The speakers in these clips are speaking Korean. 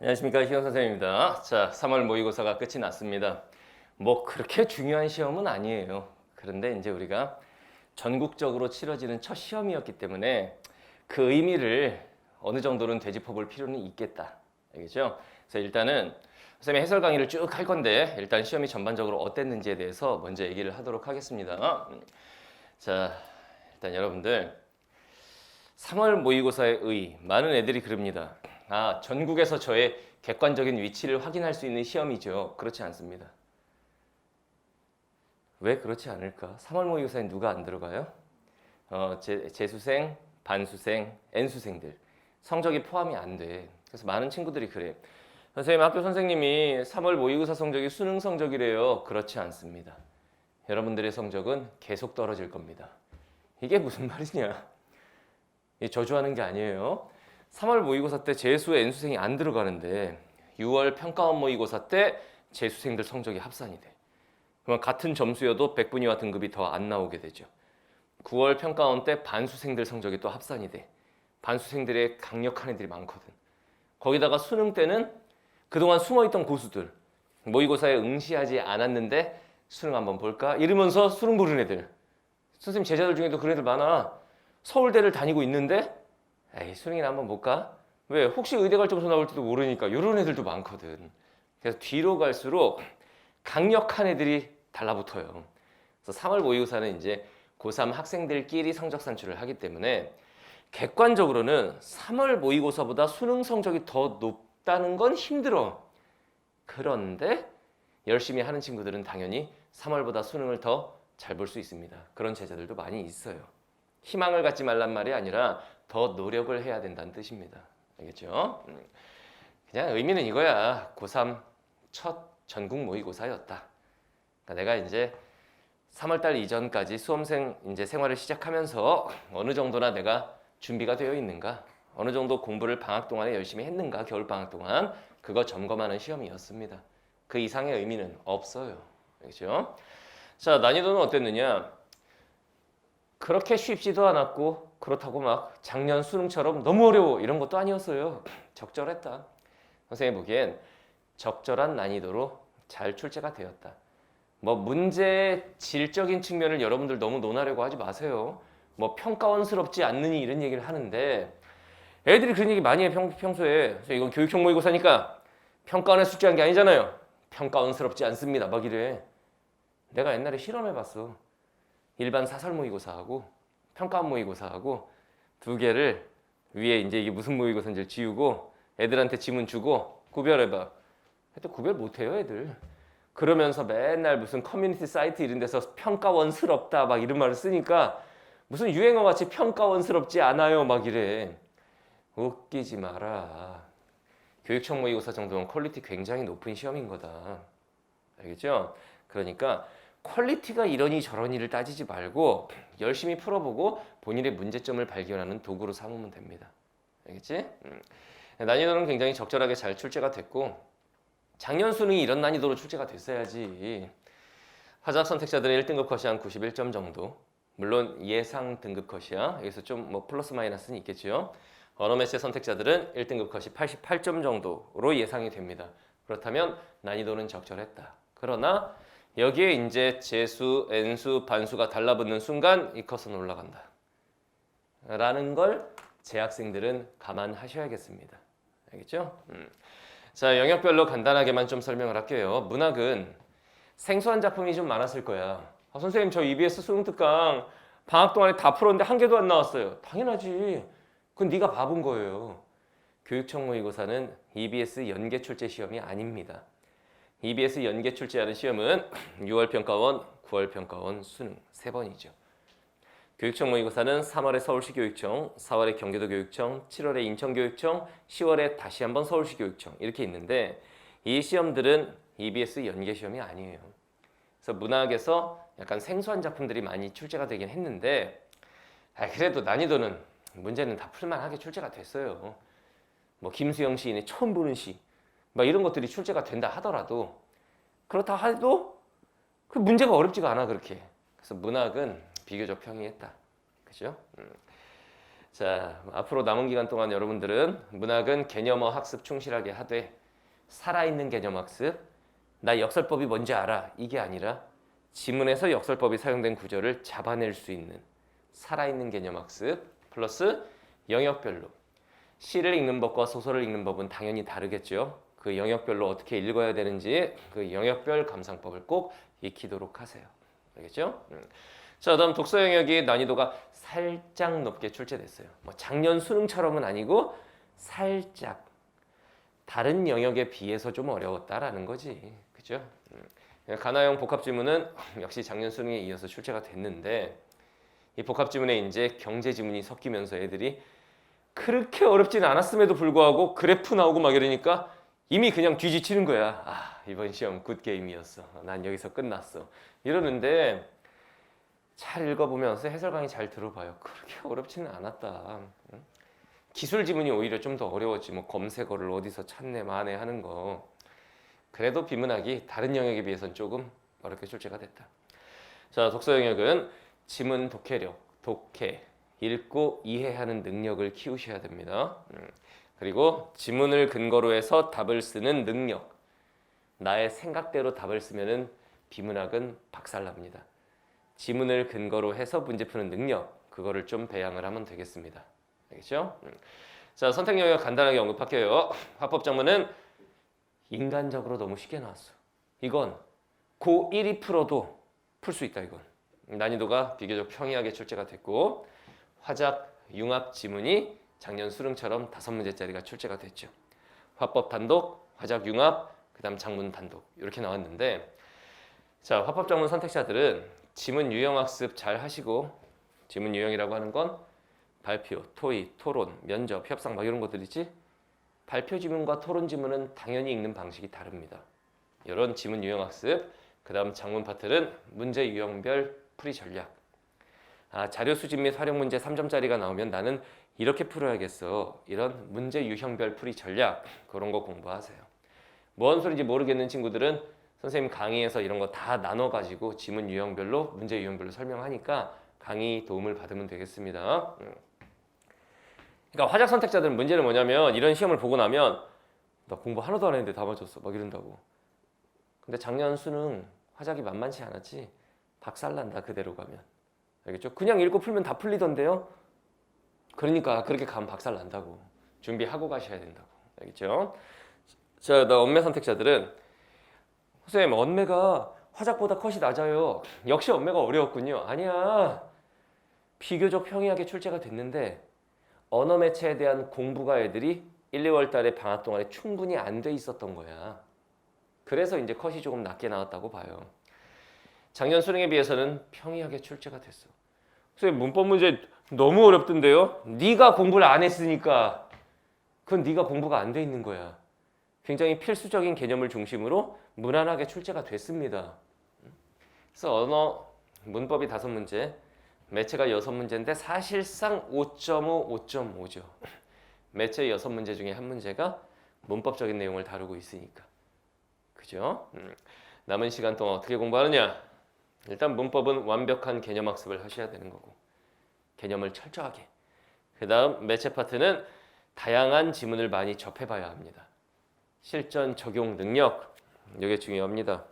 안녕하십니까, 희영 선생님입니다. 자, 3월 모의고사가 끝이 났습니다. 뭐 그렇게 중요한 시험은 아니에요. 그런데 이제 우리가 전국적으로 치러지는 첫 시험이었기 때문에 그 의미를 어느 정도는 되짚어 볼 필요는 있겠다. 알겠죠? 그래서 일단은 선생님이 해설 강의를 쭉 할 건데 일단 시험이 전반적으로 어땠는지에 대해서 먼저 얘기를 하도록 하겠습니다. 자, 일단 여러분들 3월 모의고사의 많은 애들이 그럽니다. 아, 전국에서 저의 객관적인 위치를 확인할 수 있는 시험이죠. 그렇지 않습니다. 왜 그렇지 않을까? 3월 모의고사에 누가 안 들어가요? 재수생, 반수생, N수생들. 성적이 포함이 안 돼. 그래서 많은 친구들이 그래. 선생님, 학교 선생님이 3월 모의고사 성적이 수능 성적이래요. 그렇지 않습니다. 여러분들의 성적은 계속 떨어질 겁니다. 이게 무슨 말이냐? 저주하는 게 아니에요. 3월 모의고사 때 재수 N수생이 안 들어가는데 6월 평가원 모의고사 때 재수생들 성적이 합산이 돼. 그러면 같은 점수여도 100분위와 등급이 더 안 나오게 되죠. 9월 평가원 때 반수생들 성적이 또 합산이 돼. 반수생들의 강력한 애들이 많거든. 거기다가 수능 때는 그동안 숨어있던 고수들, 모의고사에 응시하지 않았는데 수능 한번 볼까? 이러면서 수능 보는 애들. 선생님 제자들 중에도 그런 애들 많아. 서울대를 다니고 있는데 에이, 수능이나 한번 볼까? 왜? 혹시 의대 갈 점수 나올지도 모르니까 이런 애들도 많거든. 그래서 뒤로 갈수록 강력한 애들이 달라붙어요. 그래서 3월 모의고사는 이제 고3 학생들끼리 성적 산출을 하기 때문에 객관적으로는 3월 모의고사보다 수능 성적이 더 높다는 건 힘들어. 그런데 열심히 하는 친구들은 당연히 3월보다 수능을 더 잘 볼 수 있습니다. 그런 제자들도 많이 있어요. 희망을 갖지 말란 말이 아니라 더 노력을 해야 된다는 뜻입니다. 알겠죠? 그냥 의미는 이거야. 고3 첫 전국 모의고사였다. 그러니까 내가 이제 3월달 이전까지 수험생 이제 생활을 시작하면서 어느 정도나 내가 준비가 되어 있는가, 어느 정도 공부를 방학 동안에 열심히 했는가, 겨울 방학 동안 그거 점검하는 시험이었습니다. 그 이상의 의미는 없어요. 알겠죠? 자, 난이도는 어땠느냐? 그렇게 쉽지도 않았고 그렇다고 막 작년 수능처럼 너무 어려워 이런 것도 아니었어요. 적절했다. 선생님 보기엔 적절한 난이도로 잘 출제가 되었다. 뭐 문제의 질적인 측면을 여러분들 너무 논하려고 하지 마세요. 뭐 평가원스럽지 않느니 이런 얘기를 하는데 애들이 그런 얘기 많이 해 평소에. 이건 교육형 모의고사니까 평가원에 숙제한 게 아니잖아요. 평가원스럽지 않습니다. 막 이래. 내가 옛날에 실험해봤어. 일반 사설 모의고사하고 평가원 모의고사하고 두 개를 위에 이제 이게 무슨 모의고사인지 지우고 애들한테 지문 주고 구별해봐. 하여튼 구별 못해요 애들. 그러면서 맨날 무슨 커뮤니티 사이트 이런 데서 평가원스럽다 막 이런 말을 쓰니까 무슨 유행어같이 평가원스럽지 않아요 막 이래. 웃기지 마라. 교육청 모의고사 정도면 퀄리티 굉장히 높은 시험인 거다. 알겠죠? 그러니까 퀄리티가 이러니 저러니를 따지지 말고 열심히 풀어보고 본인의 문제점을 발견하는 도구로 삼으면 됩니다. 알겠지? 난이도는 굉장히 적절하게 잘 출제가 됐고 작년 수능이 이런 난이도로 출제가 됐어야지. 화작 선택자들의 1등급 컷이 한 91점 정도. 물론 예상 등급 컷이야. 여기서 좀 뭐 플러스 마이너스는 있겠죠. 언어 매체 선택자들은 1등급 컷이 88점 정도로 예상이 됩니다. 그렇다면 난이도는 적절했다. 그러나 여기에 이제 재수, N수, 반수가 달라붙는 순간 이 컷은 올라간다. 라는 걸 재학생들은 감안하셔야겠습니다. 알겠죠? 자, 영역별로 간단하게만 좀 설명을 할게요. 문학은 생소한 작품이 좀 많았을 거야. 아, 선생님 저 EBS 수능 특강 방학 동안에 다 풀었는데 한 개도 안 나왔어요. 당연하지. 그건 네가 바본 거예요. 교육청 모의고사는 EBS 연계 출제 시험이 아닙니다. EBS 연계 출제하는 시험은 6월 평가원, 9월 평가원, 수능 3번이죠. 교육청 모의고사는 3월에 서울시 교육청, 4월에 경기도 교육청, 7월에 인천 교육청, 10월에 다시 한번 서울시 교육청 이렇게 있는데 이 시험들은 EBS 연계 시험이 아니에요. 그래서 문학에서 약간 생소한 작품들이 많이 출제가 되긴 했는데 그래도 난이도는 문제는 다 풀만하게 출제가 됐어요. 뭐 김수영 시인의 처음 보는 시 막 이런 것들이 출제가 된다 하더라도 그렇다 해도 그 문제가 어렵지가 않아 그렇게. 그래서 문학은 비교적 평이했다. 그죠? 자, 앞으로 남은 기간 동안 여러분들은 문학은 개념어 학습 충실하게 하되 살아있는 개념 학습, 나 역설법이 뭔지 알아 이게 아니라 지문에서 역설법이 사용된 구절을 잡아낼 수 있는 살아있는 개념 학습 플러스 영역별로 시를 읽는 법과 소설을 읽는 법은 당연히 다르겠죠. 그 영역별로 어떻게 읽어야 되는지 그 영역별 감상법을 꼭 익히도록 하세요. 알겠죠? 자, 다음 독서 영역이 난이도가 살짝 높게 출제됐어요. 뭐 작년 수능처럼은 아니고 살짝 다른 영역에 비해서 좀 어려웠다라는 거지. 그죠? 가나형 복합 지문은 역시 작년 수능에 이어서 출제가 됐는데 이 복합 지문에 이제 경제 지문이 섞이면서 애들이 그렇게 어렵진 않았음에도 불구하고 그래프 나오고 막 이러니까 이미 그냥 뒤지치는 거야. 아, 이번 시험 굿게임이었어. 난 여기서 끝났어. 이러는데 잘 읽어보면서 해설 강의 잘 들어봐요. 그렇게 어렵지는 않았다. 기술 지문이 오히려 좀 더 어려웠지. 뭐 검색어를 어디서 찾네 마네 하는 거. 그래도 비문학이 다른 영역에 비해서는 조금 어렵게 출제가 됐다. 자, 독서 영역은 지문 독해력, 독해, 읽고 이해하는 능력을 키우셔야 됩니다. 그리고 지문을 근거로 해서 답을 쓰는 능력. 나의 생각대로 답을 쓰면은 비문학은 박살납니다. 지문을 근거로 해서 문제 푸는 능력, 그거를 좀 배양을 하면 되겠습니다. 알겠죠? 자, 선택 영역 간단하게 언급할게요. 화법정문은 인간적으로 너무 쉽게 나왔어. 이건 고1이 풀어도 풀 수 있다. 이건 난이도가 비교적 평이하게 출제가 됐고 화작, 융합 지문이 작년 수능처럼 5문제짜리가 출제가 됐죠. 화법 단독, 화작 융합, 그 다음 작문 단독 이렇게 나왔는데 자, 화법정문 선택자들은 지문 유형 학습 잘 하시고 지문 유형이라고 하는 건 발표, 토의, 토론, 면접, 협상 막 이런 것들 있지? 발표 지문과 토론 지문은 당연히 읽는 방식이 다릅니다. 이런 지문 유형 학습, 그 다음 작문 파트는 문제 유형별 풀이 전략. 아, 자료 수집 및 활용 문제 3점짜리가 나오면 나는 이렇게 풀어야겠어. 이런 문제 유형별 풀이 전략, 그런 거 공부하세요. 뭔 소리인지 모르겠는 친구들은 선생님 강의에서 이런 거 다 나눠가지고 지문 유형별로, 문제 유형별로 설명하니까 강의 도움을 받으면 되겠습니다. 그러니까 화작 선택자들은 문제는 뭐냐면 이런 시험을 보고 나면 나 공부 하나도 안 했는데 다 맞췄어 막 이런다고. 근데 작년 수능 화작이 만만치 않았지. 박살난다 그대로 가면. 알겠죠? 그냥 읽고 풀면 다 풀리던데요. 그러니까 그렇게 가면 박살난다고. 준비하고 가셔야 된다고. 알겠죠? 자, 나 언매 선택자들은 선생님 언매가 화작보다 컷이 낮아요. 역시 언매가 어려웠군요. 아니야. 비교적 평이하게 출제가 됐는데 언어 매체에 대한 공부가 애들이 1, 2월 달에 방학 동안에 충분히 안 돼 있었던 거야. 그래서 이제 컷이 조금 낮게 나왔다고 봐요. 작년 수능에 비해서는 평이하게 출제가 됐어. 선생님 문법 문제 너무 어렵던데요? 네가 공부를 안 했으니까 그건 네가 공부가 안 돼 있는 거야. 굉장히 필수적인 개념을 중심으로 무난하게 출제가 됐습니다. 그래서 언어 문법이 5문제, 매체가 6문제인데 사실상 5.5, 5.5죠. 매체 6문제 중에 1문제가 문법적인 내용을 다루고 있으니까. 그죠? 남은 시간 동안 어떻게 공부하느냐? 일단 문법은 완벽한 개념 학습을 하셔야 되는 거고 개념을 철저하게. 그 다음 매체 파트는 다양한 지문을 많이 접해봐야 합니다. 실전 적용 능력, 이게 중요합니다.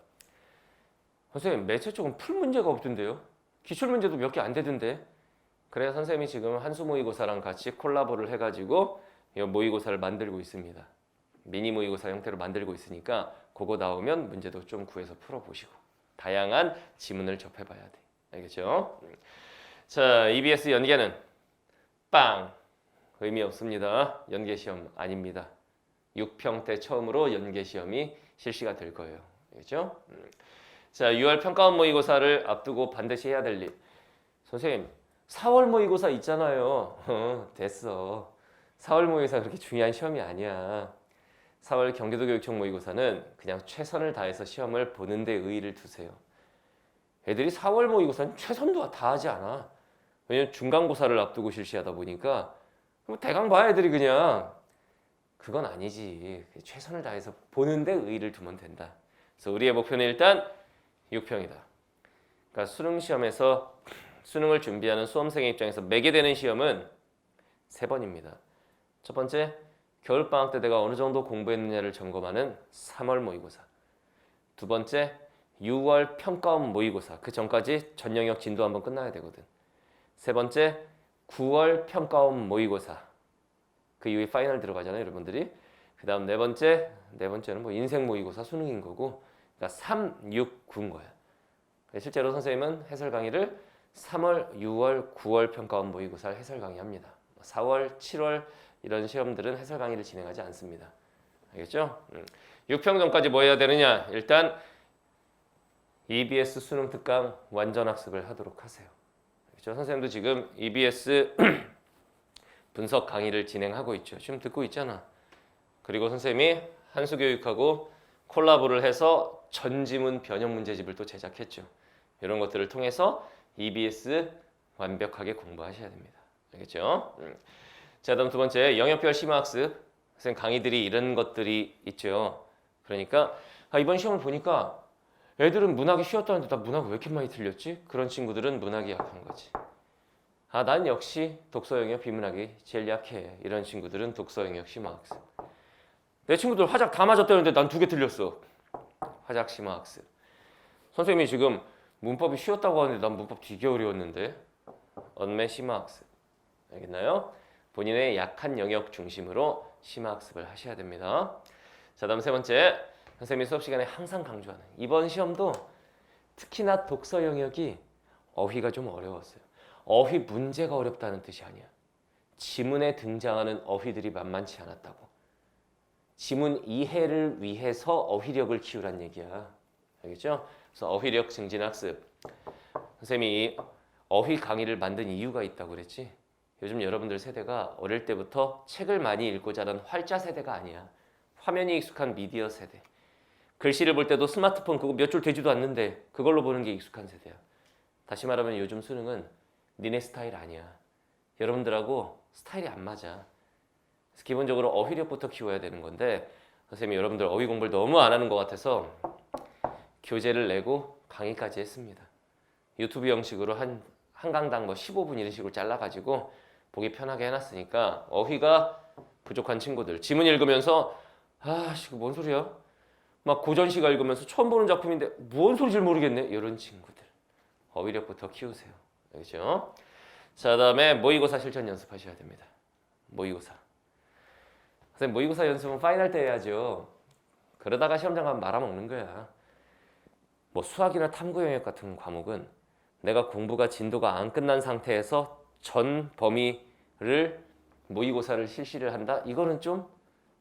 선생님 매체 쪽은 풀 문제가 없던데요? 기출 문제도 몇 개 안 되던데. 그래서 선생님이 지금 한수 모의고사랑 같이 콜라보를 해가지고 이 모의고사를 만들고 있습니다. 미니 모의고사 형태로 만들고 있으니까 그거 나오면 문제도 좀 구해서 풀어보시고 다양한 지문을 접해봐야 돼. 알겠죠? 자, EBS 연계는 빵! 의미 없습니다. 연계시험 아닙니다. 6평 때 처음으로 연계시험이 실시가 될 거예요. 알겠죠? 자, 6월 평가원 모의고사를 앞두고 반드시 해야 될 일. 선생님, 4월 모의고사 있잖아요. 됐어. 4월 모의고사 그렇게 중요한 시험이 아니야. 4월 경기도교육청 모의고사는 그냥 최선을 다해서 시험을 보는 데 의의를 두세요. 애들이 4월 모의고사는 최선도 다 하지 않아. 왜냐면 중간고사를 앞두고 실시하다 보니까 뭐 대강 봐 애들이 그냥. 그건 아니지. 최선을 다해서 보는 데 의의를 두면 된다. 그래서 우리의 목표는 일단 6평이다. 그러니까 수능 시험에서 수능을 준비하는 수험생의 입장에서 매게 되는 시험은 3번입니다. 첫 번째, 겨울방학 때 내가 어느 정도 공부했느냐를 점검하는 3월 모의고사. 두 번째, 6월 평가원 모의고사. 그 전까지 전 영역 진도 한번 끝나야 되거든. 세 번째, 9월 평가원 모의고사. 그 이후에 파이널 들어가잖아요, 여러분들이. 그 다음 네 번째는 뭐 인생 모의고사 수능인 거고, 그러니까 3, 6, 9인 거야. 실제로 선생님은 해설 강의를 3월, 6월, 9월 평가원 모의고사를 해설 강의합니다. 4월, 7월 이런 시험들은 해설 강의를 진행하지 않습니다. 알겠죠? 6평 전까지 뭐 해야 되느냐? 일단 EBS 수능 특강 완전 학습을 하도록 하세요. 알겠죠? 선생님도 지금 EBS 분석 강의를 진행하고 있죠. 지금 듣고 있잖아. 그리고 선생님이 한수교육하고 콜라보를 해서 전지문 변형 문제집을 또 제작했죠. 이런 것들을 통해서 EBS 완벽하게 공부하셔야 됩니다. 알겠죠? 자, 다음 두 번째, 영역별 심화학습. 선생님 강의들이 이런 것들이 있죠. 그러니까 이번 시험을 보니까 애들은 문학이 쉬웠다는데 나 문학 왜 이렇게 많이 틀렸지? 그런 친구들은 문학이 약한 거지. 난 역시 독서 영역 비문학이 제일 약해. 이런 친구들은 독서 영역 심화학습. 내 친구들 화작 다 맞았다는데 난 2개 틀렸어. 화작 심화학습. 선생님이 지금 문법이 쉬웠다고 하는데 난 문법 되게 어려웠는데. 언매 심화학습. 알겠나요? 본인의 약한 영역 중심으로 심화학습을 하셔야 됩니다. 자, 다음 세 번째. 선생님이 수업 시간에 항상 강조하는 이번 시험도 특히나 독서 영역이 어휘가 좀 어려웠어요. 어휘 문제가 어렵다는 뜻이 아니야. 지문에 등장하는 어휘들이 만만치 않았다고. 지문 이해를 위해서 어휘력을 키우란 얘기야. 알겠죠? 그래서 어휘력 증진 학습. 선생님이 어휘 강의를 만든 이유가 있다고 그랬지. 요즘 여러분들 세대가 어릴 때부터 책을 많이 읽고 자란 활자 세대가 아니야. 화면이 익숙한 미디어 세대. 글씨를 볼 때도 스마트폰 그거 몇 줄 되지도 않는데 그걸로 보는 게 익숙한 세대야. 다시 말하면 요즘 수능은 니네 스타일 아니야. 여러분들하고 스타일이 안 맞아. 그래서 기본적으로 어휘력부터 키워야 되는 건데 선생님이 여러분들 어휘 공부를 너무 안 하는 것 같아서 교재를 내고 강의까지 했습니다. 유튜브 형식으로 한 강당 뭐 15분 이런 식으로 잘라가지고 보기 편하게 해놨으니까 어휘가 부족한 친구들 지문 읽으면서 이거 뭔 소리야? 막 고전시가 읽으면서 처음 보는 작품인데 뭔 소리인지 모르겠네. 이런 친구들 어휘력부터 키우세요. 알겠죠? 자, 다음에 모의고사 실전 연습하셔야 됩니다. 모의고사. 선생님 모의고사 연습은 파이널 때 해야죠. 그러다가 시험장 가면 말아먹는 거야. 뭐 수학이나 탐구 영역 같은 과목은 내가 공부가 진도가 안 끝난 상태에서 전 범위를 모의고사를 실시를 한다? 이거는 좀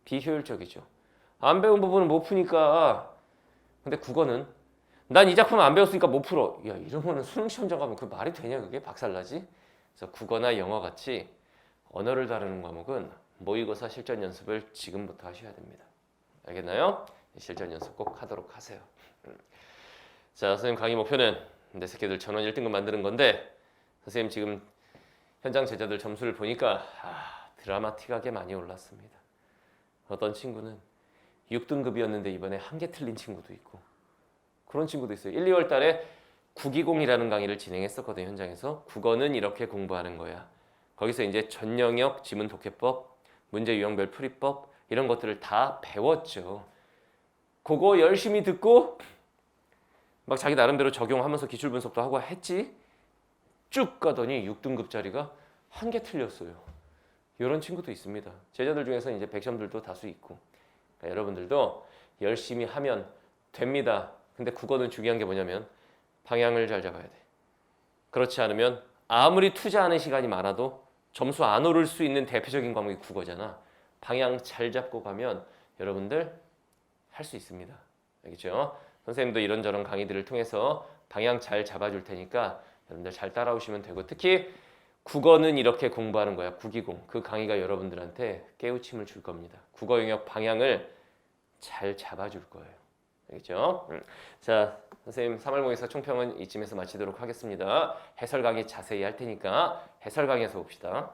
비효율적이죠. 안 배운 부분은 못 푸니까. 근데 국어는 난 이 작품 안 배웠으니까 못 풀어. 야, 이러면은 수능 시험장 가면 그 말이 되냐 그게? 박살나지? 그래서 국어나 영어 같이 언어를 다루는 과목은 모의고사 실전 연습을 지금부터 하셔야 됩니다. 알겠나요? 실전 연습 꼭 하도록 하세요. 자, 선생님 강의 목표는 내 새끼들 전원 1등급 만드는 건데 선생님 지금 현장 제자들 점수를 보니까 드라마틱하게 많이 올랐습니다. 어떤 친구는 6등급이었는데 이번에 1개 틀린 친구도 있고 그런 친구도 있어요. 1, 2월 달에 9기공이라는 강의를 진행했었거든요. 현장에서. 국어는 이렇게 공부하는 거야. 거기서 이제 전 영역 지문 독해법, 문제 유형별 풀이법 이런 것들을 다 배웠죠. 그거 열심히 듣고 막 자기 나름대로 적용하면서 기출 분석도 하고 했지. 쭉 가더니 6등급짜리가 1개 틀렸어요. 이런 친구도 있습니다. 제자들 중에서 이제 백시험들도 다수 있고. 그러니까 여러분들도 열심히 하면 됩니다. 근데 국어는 중요한 게 뭐냐면 방향을 잘 잡아야 돼. 그렇지 않으면 아무리 투자하는 시간이 많아도 점수 안 오를 수 있는 대표적인 과목이 국어잖아. 방향 잘 잡고 가면 여러분들 할 수 있습니다. 알겠죠? 선생님도 이런저런 강의들을 통해서 방향 잘 잡아줄 테니까 여러분들 잘 따라오시면 되고 특히 국어는 이렇게 공부하는 거야. 9기공. 그 강의가 여러분들한테 깨우침을 줄 겁니다. 국어 영역 방향을 잘 잡아줄 거예요. 알겠죠? 자, 선생님 3월 모의고사 총평은 이쯤에서 마치도록 하겠습니다. 해설 강의 자세히 할 테니까 해설 강의에서 봅시다.